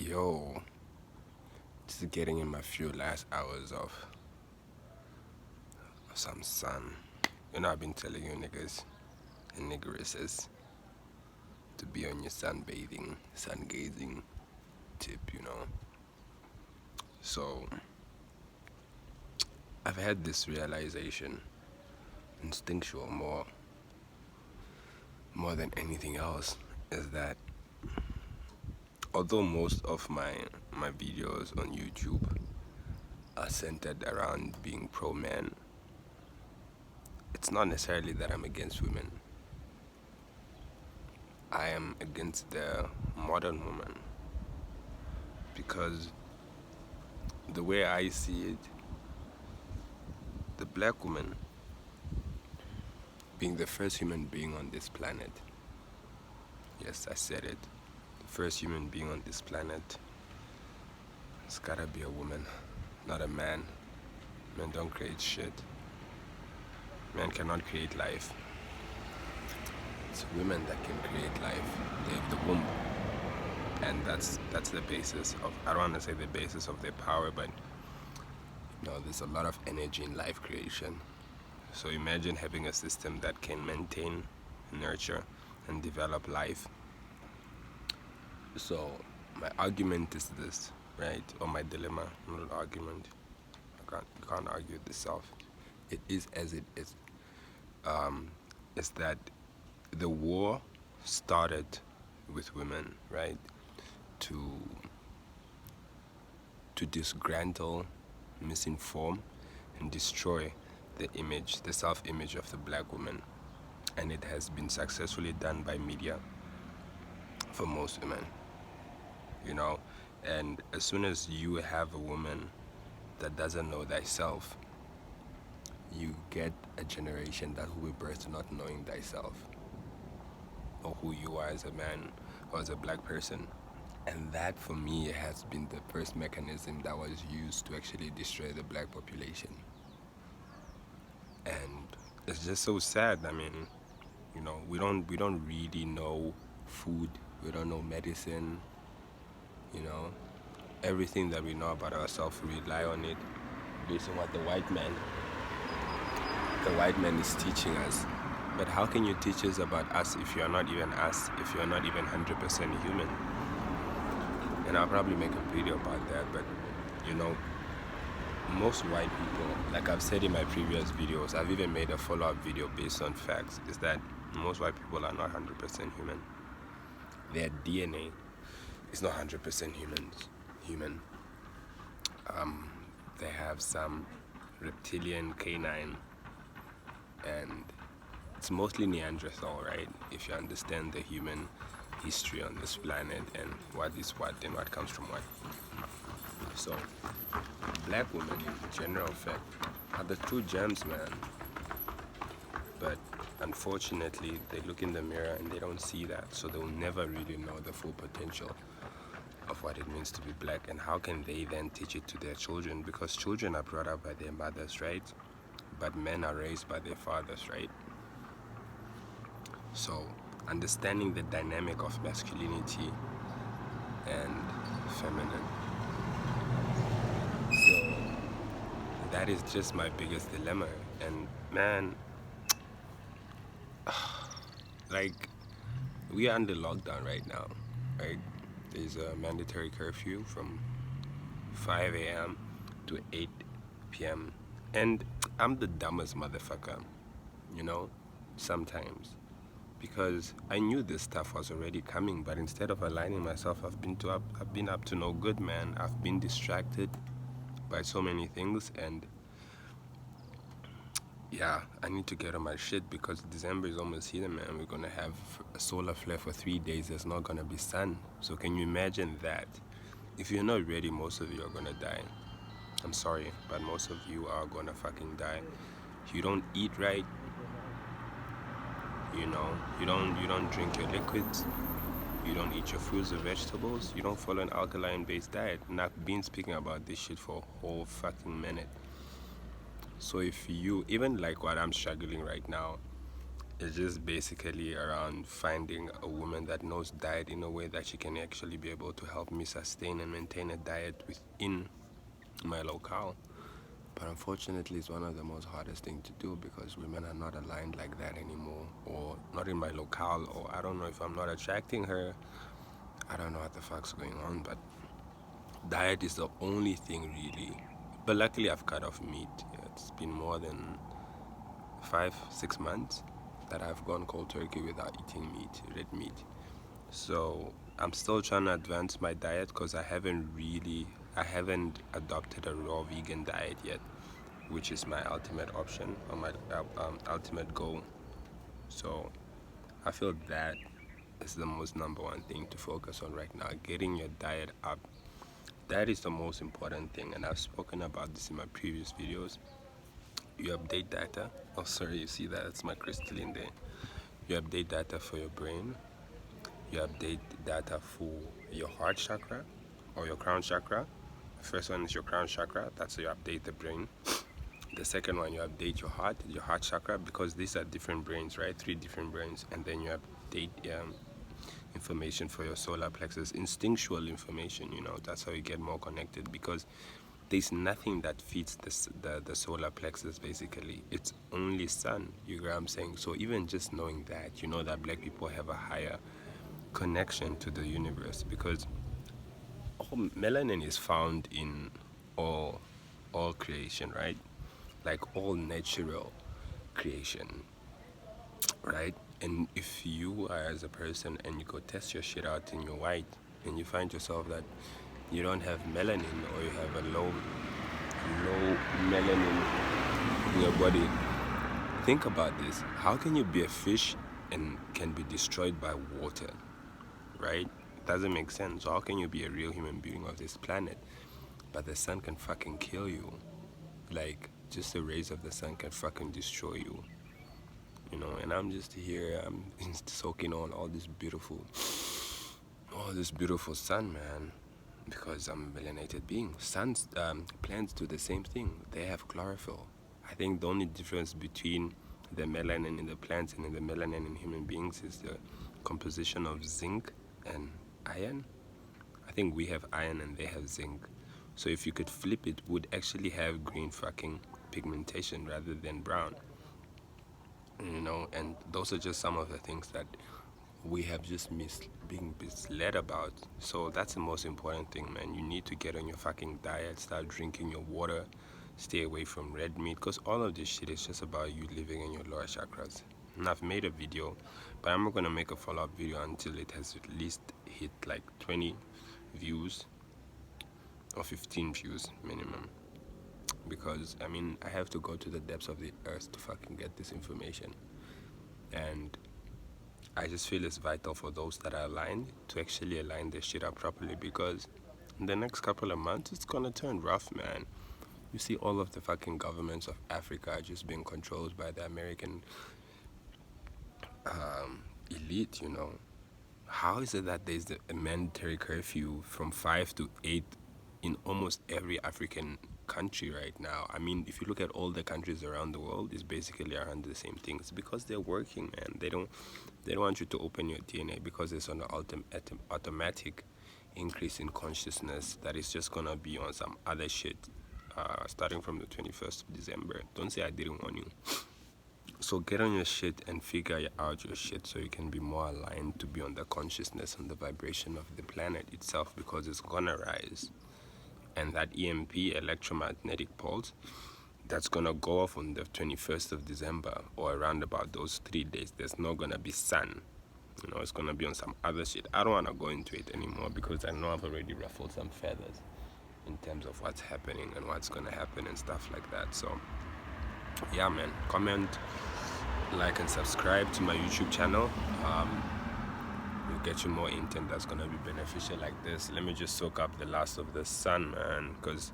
Yo, just getting in my few last hours of some sun. I've been telling you niggas and niggeresses to be on your sunbathing, sun gazing tip. So, I've had this realization, instinctual more than anything else, is that although most of my videos on YouTube are centered around being pro man, it's not necessarily that I'm against women. I am against the modern woman because the way I see it, the black woman being the first human being on this planet, yes, I said it, the first human being on this planet, it's gotta be a woman, not a man. Men don't create shit. Men cannot create life. It's women that can create life. They have the womb. And that's the basis of, I don't want to say the basis of their power, but there's a lot of energy in life creation. So imagine having a system that can maintain, nurture, and develop life. So my argument is this, right? Or my dilemma, not an argument. You can't argue with the self. It is as it is. Is that the war started with women, right? To disgruntle, misinform, and destroy the self-image of the black woman. And it has been successfully done by media for most women, And as soon as you have a woman that doesn't know thyself, you get a generation that will be birthed not knowing thyself or who you are as a man or as a black person. And that, for me, has been the first mechanism that was used to actually destroy the black population. And it's just so sad. I mean, we don't really know food. We don't know medicine. Everything that we know about ourselves, we rely on it based on what the white man is teaching us. But how can you teach us about us if you're not even us, if you're not even 100% human? And I'll probably make a video about that, but most white people, like I've said in my previous videos, I've even made a follow-up video based on facts, is that most white people are not 100% human. Their DNA is not 100% human. They have some reptilian canine, and it's mostly Neanderthal, right? If you understand the human history on this planet and what is what and what comes from what. So, black women in general fact are the true gems, man. But unfortunately, they look in the mirror and they don't see that, so they'll never really know the full potential of what it means to be black. And how can they then teach it to their children? Because children are brought up by their mothers, right? But men are raised by their fathers, right? So understanding the dynamic of masculinity and feminine. So that is just my biggest dilemma. And man, like, we are under lockdown right now, right? There's a mandatory curfew from 5 a.m. to 8 p.m. And I'm the dumbest motherfucker, sometimes. Because I knew this stuff was already coming, but instead of aligning myself, I've been up to no good, man. I've been distracted by so many things, and yeah, I need to get on my shit because December is almost here, man. We're gonna have a solar flare for 3 days. There's not gonna be sun. So can you imagine that? If you're not ready, most of you are gonna die. I'm sorry, but most of you are gonna fucking die. You don't eat right. You don't drink your liquids. You don't eat your fruits or vegetables. You don't follow an alkaline-based diet. And I've been speaking about this shit for a whole fucking minute. So if you, even like what I'm struggling right now, It's just basically around finding a woman that knows diet in a way that she can actually be able to help me sustain and maintain a diet within my locale. But unfortunately, it's one of the most hardest thing to do because women are not aligned like that anymore, or not in my locale, or I don't know if I'm not attracting her. I don't know what the fuck's going on, but diet is the only thing really. But luckily, I've cut off meat. It's been more than 5, 6 months that I've gone cold turkey without eating meat, red meat. So I'm still trying to advance my diet because I haven't adopted a raw vegan diet yet, which is my ultimate option or my ultimate goal. So I feel that is the most number one thing to focus on right now, getting your diet up. That is the most important thing, and I've spoken about this in my previous videos. You update data. Oh, sorry, you see that? It's my crystalline there. You update data for your brain. You update data for your heart chakra or your crown chakra. The first one is your crown chakra. That's how you update the brain. The second one, you update your heart chakra, because these are different brains, right? 3 different brains. And then you update information for your solar plexus, instinctual information, that's how you get more connected, because there's nothing that feeds the solar plexus basically. It's only sun, you get what I'm saying? So even just knowing that, that black people have a higher connection to the universe, because melanin is found in all creation, right? Like all natural creation, right? And if you are as a person and you go test your shit out and you're white and you find yourself that you don't have melanin, or you have a low melanin in your body, think about this. How can you be a fish and can be destroyed by water, right? It doesn't make sense. So how can you be a real human being of this planet, but the sun can fucking kill you? Like, just the rays of the sun can fucking destroy you. And I'm just here, I'm soaking on all this beautiful sun, man, because I'm a melanated being. Plants do the same thing. They have chlorophyll. I think the only difference between the melanin in the plants and the melanin in human beings is the composition of zinc and iron. I think we have iron and they have zinc. So if you could flip it, would actually have green fucking pigmentation rather than brown. And those are just some of the things that we have just being misled about. So that's the most important thing, man. You need to get on your fucking diet, start drinking your water, stay away from red meat, because all of this shit is just about you living in your lower chakras. And I've made a video, but I'm not going to make a follow-up video until it has at least hit like 20 views or 15 views minimum, because I have to go to the depths of the earth to fucking get this information. And I just feel it's vital for those that are aligned to actually align their shit up properly, because in the next couple of months it's gonna turn rough, man. You see all of the fucking governments of Africa just being controlled by the American elite. How is it that there's a mandatory curfew from 5 to 8 in almost every African country right now? If you look at all the countries around the world, it's basically around the same thing. It's because they're working, man. They don't want you to open your DNA, because it's on an automatic increase in consciousness that is just gonna be on some other shit starting from the 21st of December. Don't say I didn't warn you. So get on your shit and figure out your shit so you can be more aligned to be on the consciousness and the vibration of the planet itself, because it's gonna rise. And that EMP, electromagnetic pulse, that's gonna go off on the 21st of December, or around about those 3 days. There's not gonna be sun. It's gonna be on some other shit. I don't wanna go into it anymore, because I know I've already ruffled some feathers in terms of what's happening and what's gonna happen and stuff like that. So yeah, man, comment, like, and subscribe to my YouTube channel. We'll get you more intent that's gonna be beneficial like this. Let me just soak up the last of the sun, man, because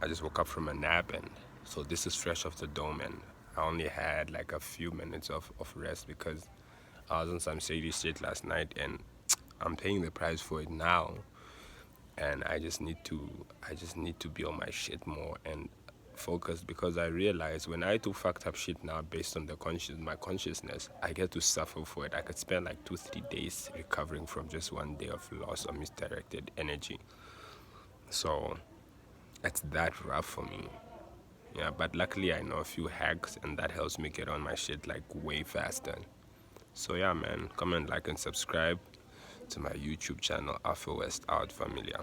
I just woke up from a nap, and so this is fresh off the dome, and I only had like a few minutes of rest because I was on some shady shit last night, and I'm paying the price for it now. And I just need to be on my shit more and focused because I realize when I do fucked up shit now based on my consciousness, I get to suffer for it. I could spend like 2-3 days recovering from just one day of loss or misdirected energy. So it's that rough for me. Yeah, but luckily I know a few hacks and that helps me get on my shit like way faster. So yeah, man, comment, like, and subscribe to my YouTube channel, Alpha West Out Familia.